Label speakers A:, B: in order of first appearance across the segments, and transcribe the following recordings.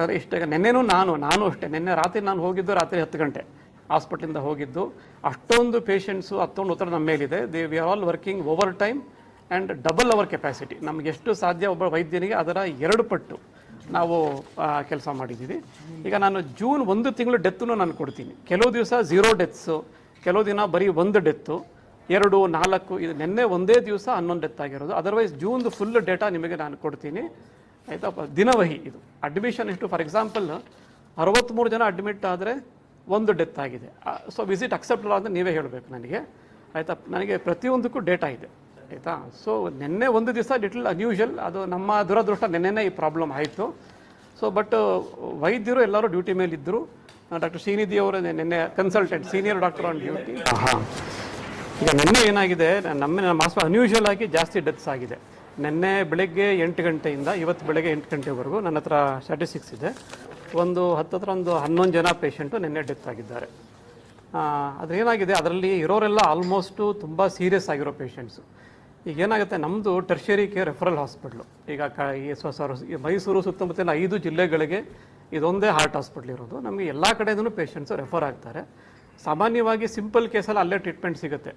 A: ಯಾಕಂದರೆ ಇಷ್ಟ ನೆನ್ನೆನೂ ನಾನು ಅಷ್ಟೇ ನೆನ್ನೆ ರಾತ್ರಿ ನಾನು ಹೋಗಿದ್ದು ರಾತ್ರಿ 10 ಗಂಟೆ ಹಾಸ್ಪಿಟ್ಲಿಂದ ಹೋಗಿದ್ದು. ಅಷ್ಟೊಂದು ಪೇಷಂಟ್ಸು ಅಷ್ಟೊಂದು ಒತ್ತಡ ನಮ್ಮ ಮೇಲಿದೆ. We are all working over time and double our capacity. ನಮಗೆ ಎಷ್ಟು ಸಾಧ್ಯ ಒಬ್ಬ ವೈದ್ಯನಿಗೆ ಅದರ 2 ಪಟ್ಟು ನಾವು ಕೆಲಸ ಮಾಡಿದ್ದೀವಿ. ಈಗ ನಾನು ಜೂನ್ 1 ತಿಂಗಳು ಡೆತ್ತನ್ನು ನಾನು ಕೊಡ್ತೀನಿ. ಕೆಲವು ದಿವಸ 0 ಡೆತ್ಸು, ಕೆಲವು ದಿನ ಬರೀ 1 ಡೆತ್ತು, 2, 4 ಇದು ನಿನ್ನೆ ಒಂದೇ ದಿವಸ 11 ಡೆತ್ ಆಗಿರೋದು. ಅದರ್ವೈಸ್ ಜೂನ್ದು ಫುಲ್ ಡೇಟಾ ನಿಮಗೆ ನಾನು ಕೊಡ್ತೀನಿ ಆಯಿತಪ್ಪ. ದಿನವಹಿ ಇದು ಅಡ್ಮಿಷನ್ ಎಷ್ಟು, ಫಾರ್ ಎಕ್ಸಾಂಪಲ್ 63 ಜನ ಅಡ್ಮಿಟ್ ಆದರೆ 1 ಡೆತ್ ಆಗಿದೆ. ಸೊ ವಿಸಿಟ್ ಅಕ್ಸೆಪ್ಟಬಲ್ ಅಂತ ನೀವೇ ಹೇಳಬೇಕು ನನಗೆ ಆಯಿತಾ. ನನಗೆ ಪ್ರತಿಯೊಂದಕ್ಕೂ ಡೇಟಾ ಇದೆ ಆಯಿತಾ. ಸೊ ನಿನ್ನೆ ಒಂದು ದಿವಸ ಲಿಟಲ್ ಅನ್ಯೂಷಲ್, ಅದು ನಮ್ಮ ದುರದೃಷ್ಟ. ನಿನ್ನೆನೇ ಈ ಪ್ರಾಬ್ಲಮ್ ಆಯಿತು. ಸೊ ಬಟ್ ವೈದ್ಯರು ಎಲ್ಲರೂ ಡ್ಯೂಟಿ ಮೇಲೆ ಇದ್ದರು. ಡಾಕ್ಟರ್ ಶ್ರೀನಿಧಿ ಅವರು ನಿನ್ನೆ consultant senior doctor on duty. ಈಗ ನಿನ್ನೆ ಏನಾಗಿದೆ, ನಮ್ಮ ಹಾಸ್ಪಿಟಲ್ ಅನ್ಯೂಷಲ್ ಆಗಿ ಜಾಸ್ತಿ ಡೆತ್ಸ್ ಆಗಿದೆ. ನಿನ್ನೆ ಬೆಳಗ್ಗೆ 8 ಗಂಟೆಯಿಂದ ಇವತ್ತು ಬೆಳಗ್ಗೆ 8 ಗಂಟೆವರೆಗೂ ನನ್ನ ಹತ್ರ ಸ್ಟ್ಯಾಟಿಸ್ಟಿಕ್ಸ್ ಇದೆ. ಒಂದು 11 ಜನ ಪೇಷಂಟು ನಿನ್ನೆ ಡೆತ್ ಆಗಿದ್ದಾರೆ. ಅದೇನಾಗಿದೆ, ಅದರಲ್ಲಿ ಇರೋರೆಲ್ಲ ಆಲ್ಮೋಸ್ಟು ತುಂಬ ಸೀರಿಯಸ್ ಆಗಿರೋ ಪೇಷಂಟ್ಸು. ಈಗ ಏನಾಗುತ್ತೆ, ನಮ್ಮದು ಟರ್ಷರಿ ಕೇರ್ ರೆಫರಲ್ ಹಾಸ್ಪಿಟ್ಲು. ಈಗ ಮೈಸೂರು ಸುತ್ತಮುತ್ತಲಿನ 5 ಜಿಲ್ಲೆಗಳಿಗೆ ಇದೊಂದೇ ಹಾರ್ಟ್ ಹಾಸ್ಪಿಟ್ಲ್ ಇರೋದು. ನಮಗೆ ಎಲ್ಲ ಕಡೆಯಿಂದನೂ ಪೇಷಂಟ್ಸು ರೆಫರ್ ಆಗ್ತಾರೆ. ಸಾಮಾನ್ಯವಾಗಿ ಸಿಂಪಲ್ ಕೇಸಲ್ಲಿ ಅಲ್ಲೇ ಟ್ರೀಟ್ಮೆಂಟ್ ಸಿಗುತ್ತೆ.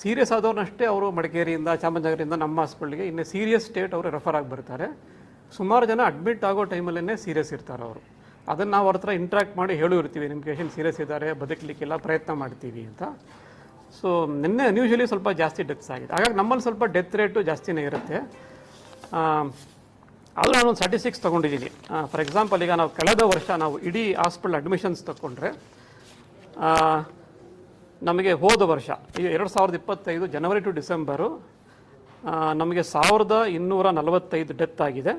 A: ಸೀರಿಯಸ್ ಆದವ್ರನ್ನಷ್ಟೇ ಅವರು ಮಡಿಕೇರಿಯಿಂದ ಚಾಮರಾಜನಗರದಿಂದ ನಮ್ಮ ಹಾಸ್ಪಿಟ್ಲಿಗೆ, ಇನ್ನು ಸೀರಿಯಸ್ ಸ್ಟೇಟ್ ಅವರು ರೆಫರ್ ಆಗಿ ಬರ್ತಾರೆ. ಸುಮಾರು ಜನ ಅಡ್ಮಿಟ್ ಆಗೋ ಟೈಮಲ್ಲೇ ಸೀರಿಯಸ್ ಇರ್ತಾರೆ ಅವರು. ಅದನ್ನು ನಾವು ಅವ್ರ ಹತ್ರ ಇಂಟ್ರ್ಯಾಕ್ಟ್ ಮಾಡಿ ಹೇಳಿರ್ತೀವಿ, ನಿಮ್ಮ ಪೇಷಂಟ್ ಸೀರಿಯಸ್ ಇದ್ದಾರೆ, ಬದುಕಲಿಕ್ಕೆಲ್ಲ ಪ್ರಯತ್ನ ಮಾಡ್ತೀವಿ ಅಂತ. ಸೊ ನಿನ್ನೆ ಅನ್ಯೂಷಲಿ ಸ್ವಲ್ಪ ಜಾಸ್ತಿ ಡೆತ್ಸ್ ಆಗಿದೆ. ಹಾಗಾಗಿ ನಮ್ಮಲ್ಲಿ ಸ್ವಲ್ಪ ಡೆತ್ ರೇಟು ಜಾಸ್ತಿನೇ ಇರುತ್ತೆ. ಆದರೂ ನಾನೊಂದು ಸ್ಟ್ಯಾಟಿಸ್ಟಿಕ್ಸ್ ತೊಗೊಂಡಿದ್ದೀನಿ. ಫಾರ್ ಎಕ್ಸಾಂಪಲ್, ಈಗ ನಾವು ಕಳೆದ ವರ್ಷ ನಾವು ಇಡೀ ಹಾಸ್ಪಿಟಲ್ ಅಡ್ಮಿಷನ್ಸ್ ತೊಗೊಂಡ್ರೆ ನಮಗೆ ಹೋದ ವರ್ಷ ಈಗ 2025 ಜನವರಿ ಟು ಡಿಸೆಂಬರು ನಮಗೆ 1245 ಡೆತ್ ಆಗಿದೆ.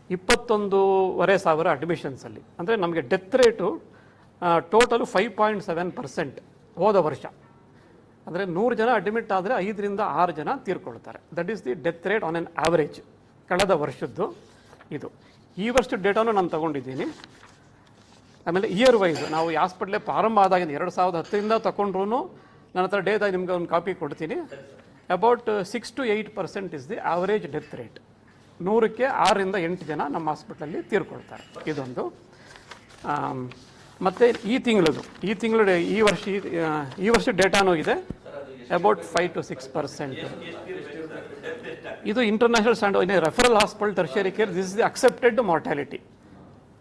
A: 21,500 ಅಡ್ಮಿಷನ್ಸಲ್ಲಿ. ಅಂದರೆ ನಮಗೆ ಡೆತ್ ರೇಟು ಟೋಟಲು 5.7% ಹೋದ ವರ್ಷ. ಅಂದರೆ 100 ಜನ ಅಡ್ಮಿಟ್ ಆದರೆ 5 ರಿಂದ 6 ಜನ ತೀರ್ಕೊಳ್ತಾರೆ. That is the death rate on on average ಕಳೆದ ವರ್ಷದ್ದು ಇದು. ಈ ವರ್ಷದ ಡೇಟಾನು ನಾನು ತೊಗೊಂಡಿದ್ದೀನಿ. ಆಮೇಲೆ ಇಯರ್ ವೈಸ್ ನಾವು ಈ ಹಾಸ್ಪಿಟ್ಲೇ ಪ್ರಾರಂಭ ಆದಾಗಿಂದ 2010ರಿಂದ ತೊಗೊಂಡ್ರೂ ನನ್ನ ಹತ್ರ ಡೇಟಾ ನಿಮಗೆ ಒಂದು ಕಾಪಿ ಕೊಡ್ತೀನಿ. About 6 to 8% is the average death rate. 100ಕ್ಕೆ 6 ರಿಂದ 8 ಜನ ನಮ್ಮ ಹಾಸ್ಪಿಟಲಲ್ಲಿ ತೀರ್ಕೊಳ್ತಾರೆ. ಇದೊಂದು. ಮತ್ತು ಈ ವರ್ಷ ಡೇಟಾನೂ ಇದೆ. About 5 to 6%. ಇದು international standard. Referral hospital tertiary care, this is the accepted mortality.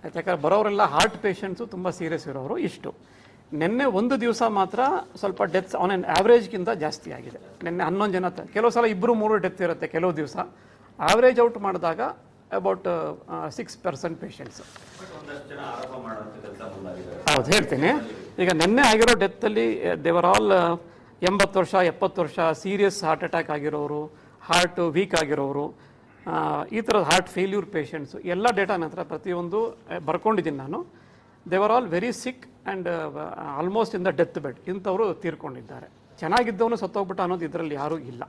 A: ಯಾಕಂದ್ರೆ ಬರೋರೆಲ್ಲ ಹಾರ್ಟ್ ಪೇಷಂಟ್ಸು ತುಂಬ ಸೀರಿಯಸ್ ಇರೋರು. ಇಷ್ಟು ನಿನ್ನೆ ಒಂದು ದಿವಸ ಮಾತ್ರ ಸ್ವಲ್ಪ ಡೆತ್ಸ್ ಆನ್ ಆನ್ ಆವ್ರೇಜ್ಗಿಂತ ಜಾಸ್ತಿ ಆಗಿದೆ. ನಿನ್ನೆ 11 ಜನ, ಕೆಲವು ಸಲ 2-3 ಡೆತ್ ಇರುತ್ತೆ ಕೆಲವು ದಿವಸ. ಆವ್ರೇಜ್ ಔಟ್ ಮಾಡಿದಾಗ ಅಬೌಟ್ 6% ಪೇಷಂಟ್ಸು. ಹೌದು, ಹೇಳ್ತೀನಿ. ಈಗ ನಿನ್ನೆ ಆಗಿರೋ ಡೆತ್ತಲ್ಲಿ ದೇವರ್ ಆಲ್ 80 ವರ್ಷ 70 ವರ್ಷ ಸೀರಿಯಸ್ ಹಾರ್ಟ್ ಅಟ್ಯಾಕ್ ಆಗಿರೋರು, ಹಾರ್ಟ್ ವೀಕ್ ಆಗಿರೋರು, ಈ ಥರದ ಹಾರ್ಟ್ ಫೇಲ್ಯೂರ್ ಪೇಷಂಟ್ಸು ಎಲ್ಲ ಡೇಟಾ ನಂತರ ಪ್ರತಿಯೊಂದು ಬರ್ಕೊಂಡಿದ್ದೀನಿ ನಾನು. They were all very sick and almost in the death bed. ಇಂಥವರು ತೀರ್ಕೊಂಡಿದ್ದಾರೆ. ಚೆನ್ನಾಗಿದ್ದವನು ಸತ್ತೋಗ್ಬಿಟ್ಟು ಅನ್ನೋದು ಇದರಲ್ಲಿ ಯಾರೂ ಇಲ್ಲ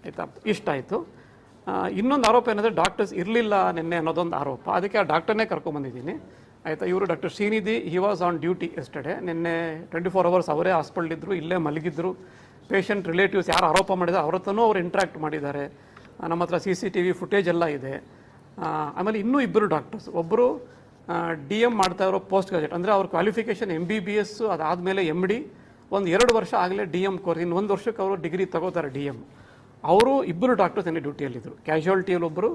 A: ಆಯಿತಾ. ಇಷ್ಟಾಯಿತು. ಇನ್ನೊಂದು ಆರೋಪ ಏನಂದರೆ ಡಾಕ್ಟರ್ಸ್ ಇರಲಿಲ್ಲ ನಿನ್ನೆ ಅನ್ನೋದೊಂದು ಆರೋಪ. ಅದಕ್ಕೆ ಆ ಡಾಕ್ಟರ್ನೇ ಕರ್ಕೊಂಬಂದಿದ್ದೀನಿ ಆಯಿತಾ. ಇವರು doctor Srinidhi, he was on duty yesterday. ನಿನ್ನೆ 24 hours ಅವರೇ ಹಾಸ್ಪಿಟಲ್ ಇದ್ದರು, ಇಲ್ಲೇ ಮಲಗಿದ್ರು. ಪೇಷಂಟ್ ರಿಲೇಟಿವ್ಸ್ ಯಾರು ಆರೋಪ ಮಾಡಿದ್ದಾರೆ ಅವ್ರ ಹತ್ರನೂ ಅವ್ರು ಇಂಟ್ರ್ಯಾಕ್ಟ್ ಮಾಡಿದ್ದಾರೆ. ನಮ್ಮ ಹತ್ರ CCTV ಫುಟೇಜ್ ಎಲ್ಲ ಇದೆ. ಆಮೇಲೆ ಇನ್ನೂ 2 ಡಾಕ್ಟರ್ಸ್, ಒಬ್ಬರು DM ಮಾಡ್ತಾ ಇರೋ ಪೋಸ್ಟ್ ಗ್ರಾಜುಯೇಟ್, ಅಂದರೆ ಅವ್ರ ಕ್ವಾಲಿಫಿಕೇಷನ್ MBBS, ಅದಾದಮೇಲೆ MD, 1-2 ವರ್ಷ ಆಗಲೇ DM ಕೋರ್ಸ್, ಇನ್ನು 1 ವರ್ಷಕ್ಕೆ ಅವರು ಡಿಗ್ರಿ ತಗೋತಾರೆ DM. ಅವರು 2 ಡಾಕ್ಟರ್ಸ್ ನಿನ್ನೆ ಡ್ಯೂಟಿಯಲ್ಲಿದ್ದರು. ಕ್ಯಾಶುಯಾಲಿಟಿಯಲ್ಲಿ ಒಬ್ಬರು,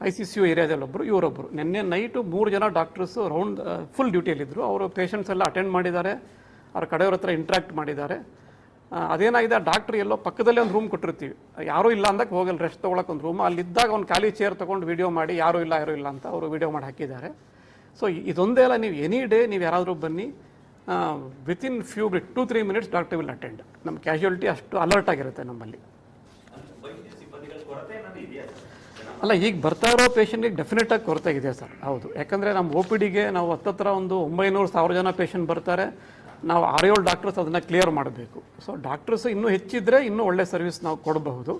A: ICCU ಏರಿಯಾದಲ್ಲಿ ಒಬ್ಬರು, ಇವರೊಬ್ಬರು. ನಿನ್ನೆ ನೈಟು 3 ಜನ ಡಾಕ್ಟರ್ಸು ರೌಂಡ್ ಫುಲ್ ಡ್ಯೂಟಿಯಲ್ಲಿದ್ದರು. ಅವರು ಪೇಷಂಟ್ಸ್ ಎಲ್ಲ ಅಟೆಂಡ್ ಮಾಡಿದ್ದಾರೆ, ಅವ್ರ ಕಡೆಯವ್ರ ಹತ್ರ ಇಂಟ್ರ್ಯಾಕ್ಟ್ ಮಾಡಿದ್ದಾರೆ. ಅದೇನಾಗಿದೆ, ಆ ಡಾಕ್ಟ್ರ್ ಎಲ್ಲೋ ಪಕ್ಕದಲ್ಲೇ ಒಂದು ರೂಮ್ ಕೊಟ್ಟಿರ್ತೀವಿ, ಯಾರೂ ಇಲ್ಲ ಅಂದಕ್ಕೆ ಹೋಗಲ್ಲ, ರೆಸ್ಟ್ ತೊಗೊಳಕ್ಕೆ ಒಂದು ರೂಮ್. ಅಲ್ಲಿದ್ದಾಗ ಒಂದು ಖಾಲಿ ಚೇರ್ ತೊಗೊಂಡು ವೀಡಿಯೋ ಮಾಡಿ ಯಾರೂ ಇಲ್ಲ ಅಂತ ಅವರು ವೀಡಿಯೋ ಮಾಡಿ ಹಾಕಿದ್ದಾರೆ. ಸೊ ಇದೊಂದೇ ಅಲ್ಲ, ನೀವು ಎನಿ ಡೇ ನೀವು ಯಾರಾದರೂ ಬನ್ನಿ, within 2-3 minutes doctor will attend. ನಮ್ಮ ಕ್ಯಾಶುಯಾಲಿಟಿ ಅಷ್ಟು ಅಲರ್ಟ್ ಆಗಿರುತ್ತೆ ನಮ್ಮಲ್ಲಿ. ಅಲ್ಲ, ಈಗ ಬರ್ತಾ ಇರೋ ಪೇಷಂಟ್ಗೆ ಡೆಫಿನೆಟಾಗಿ ಕೊರತೆ ಇದೆ ಸರ್. ಹೌದು, ಯಾಕಂದರೆ ನಮ್ಮ OPDಗೆ ನಾವು ಹತ್ತತ್ರ ಒಂದು 900-1000 ಜನ ಪೇಷಂಟ್ ಬರ್ತಾರೆ. ನಾವು 6-7 ಡಾಕ್ಟರ್ಸ್ ಅದನ್ನು ಕ್ಲಿಯರ್ ಮಾಡಬೇಕು. ಸೊ ಡಾಕ್ಟರ್ಸ್ ಇನ್ನೂ ಹೆಚ್ಚಿದ್ರೆ ಇನ್ನೂ ಒಳ್ಳೆ ಸರ್ವಿಸ್ ನಾವು ಕೊಡಬಹುದು.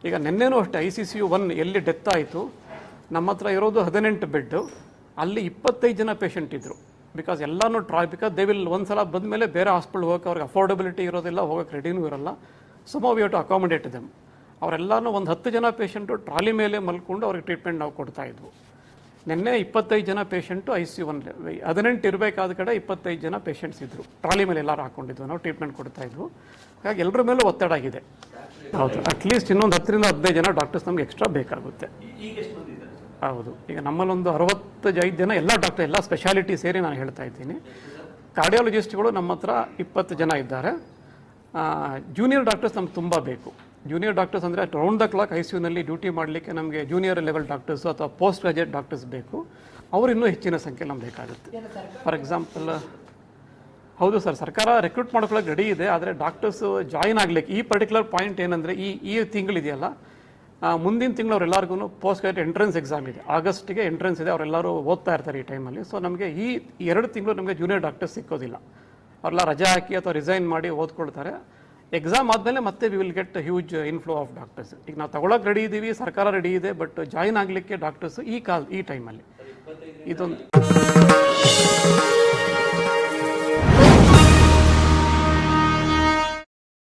A: ಈಗ ನಿನ್ನೆನೂ ಅಷ್ಟೇ ICCU 1 ಎಲ್ಲಿ ಡೆತ್ ಆಯಿತು, ನಮ್ಮ ಹತ್ರ ಇರೋದು 18 ಬೆಡ್ಡು, ಅಲ್ಲಿ 25 ಜನ ಪೇಷಂಟ್ ಇದ್ದರು. ಬಿಕಾಸ್ ಎಲ್ಲನೂ ಬಿಕಾಸ್ ದೇ ವಿಲ್ ಒಂದು ಸಲ ಬಂದ ಮೇಲೆ ಬೇರೆ ಹಾಸ್ಪಿಟಲ್ ಹೋಗೋಕೆ ಅವ್ರಿಗೆ ಅಫೋರ್ಡಬಿಲಿಟಿ ಇರೋದಿಲ್ಲ, ಹೋಗೋಕೆ ರೆಡಿನೂ ಇರೋಲ್ಲ. So we have to accommodate them. ಅವರೆಲ್ಲನೂ ಒಂದು 10 ಜನ ಪೇಷಂಟು ಟ್ರಾಲಿ ಮೇಲೆ ಮಲ್ಕೊಂಡು ಅವ್ರಿಗೆ ಟ್ರೀಟ್ಮೆಂಟ್ ನಾವು ಕೊಡ್ತಾಯಿದ್ವು. ನಿನ್ನೆ 25 ಜನ ಪೇಷಂಟು ICU 18 ಇರಬೇಕಾದ ಕಡೆ 25 ಜನ ಪೇಷಂಟ್ಸ್ ಇದ್ದರು. ಟ್ರಾಲಿ ಮೇಲೆ ಎಲ್ಲರೂ ಹಾಕೊಂಡಿದ್ವು, ನಾವು ಟ್ರೀಟ್ಮೆಂಟ್ ಕೊಡ್ತಾ ಇದ್ವು. ಹಾಗಾಗಿ ಎಲ್ಲರ ಮೇಲೂ ಒತ್ತಡ ಆಗಿದೆ. ಹೌದು, ಅಟ್ಲೀಸ್ಟ್ ಇನ್ನೊಂದು 10 ರಿಂದ 15 ಜನ ಡಾಕ್ಟರ್ಸ್ ನಮ್ಗೆ ಎಕ್ಸ್ಟ್ರಾ ಬೇಕಾಗುತ್ತೆ. ಹೌದು, ಈಗ ನಮ್ಮಲ್ಲೊಂದು 65 ಜನ ಎಲ್ಲ ಡಾಕ್ಟರ್, ಎಲ್ಲ ಸ್ಪೆಷಾಲಿಟಿ ಸೇರಿ ನಾನು ಹೇಳ್ತಾ ಇದ್ದೀನಿ. ಕಾರ್ಡಿಯಾಲಜಿಸ್ಟ್ಗಳು ನಮ್ಮ ಹತ್ರ 20 ಜನ ಇದ್ದಾರೆ. ಜೂನಿಯರ್ ಡಾಕ್ಟರ್ಸ್ ನಮ್ಗೆ ತುಂಬ ಬೇಕು. ಜೂನಿಯರ್ ಡಾಕ್ಟರ್ಸ್ ಅಂದರೆ ರೌಂಡ್ ದ ಕ್ಲಾಕ್ ICUನಲ್ಲಿ ಡ್ಯೂಟಿ ಮಾಡಲಿಕ್ಕೆ ನಮಗೆ ಜೂನಿಯರ್ ಲೆವೆಲ್ ಡಾಕ್ಟರ್ಸು ಅಥವಾ ಪೋಸ್ಟ್ ಗ್ರಾಜುಯೇಟ್ ಡಾಕ್ಟರ್ಸ್ ಬೇಕು. ಅವರು ಇನ್ನೂ ಹೆಚ್ಚಿನ ಸಂಖ್ಯೆ ನಮ್ಗೆ ಬೇಕಾಗುತ್ತೆ. ಫಾರ್ ಎಕ್ಸಾಂಪಲ್, ಹೌದು ಸರ್, ಸರ್ಕಾರ ರೆಕ್ರೂಟ್ ಮಾಡ್ಕೊಳ್ಳೋಕೆ ರೆಡಿ ಇದೆ. ಆದರೆ ಡಾಕ್ಟರ್ಸು ಜಾಯಿನ್ ಆಗಲಿಕ್ಕೆ ಈ ಪರ್ಟಿಕ್ಯುಲರ್ ಪಾಯಿಂಟ್ ಏನಂದರೆ, ಈ ತಿಂಗಳಿದೆಯಲ್ಲ, ಮುಂದಿನ ತಿಂಗಳು ಅವರೆಲ್ಲರಿಗೂ ಪೋಸ್ಟ್ ಗ್ರಾಜುಯೇಟ್ ಎಂಟ್ರೆನ್ಸ್ ಎಕ್ಸಾಮ್ ಇದೆ. ಆಗಸ್ಟ್ಗೆ ಎಂಟ್ರೆನ್ಸ್ ಇದೆ. ಅವರೆಲ್ಲರೂ ಓದ್ತಾ ಇರ್ತಾರೆ ಈ ಟೈಮಲ್ಲಿ. ಸೊ ನಮಗೆ ಈ 2 ತಿಂಗಳು ನಮಗೆ ಜೂನಿಯರ್ ಡಾಕ್ಟರ್ಸ್ ಸಿಕ್ಕೋದಿಲ್ಲ. ಅವರೆಲ್ಲ ರಜೆ ಹಾಕಿ ಅಥವಾ ರಿಸೈನ್ ಮಾಡಿ ಓದ್ಕೊಳ್ತಾರೆ. ಎಕ್ಸಾಮ್ ಆದಮೇಲೆ ಮತ್ತೆ we will get huge inflow of doctors. ಈಗ ನಾವು ತಗೊಳಕ್ಕೆ ರೆಡಿ ಇದ್ದೀವಿ, ಸರ್ಕಾರ ರೆಡಿ ಇದೆ, ಬಟ್ ಜಾಯಿನ್ ಆಗಲಿಕ್ಕೆ ಡಾಕ್ಟರ್ಸ್ ಈ ಟೈಮಲ್ಲಿ ಇದೊಂದು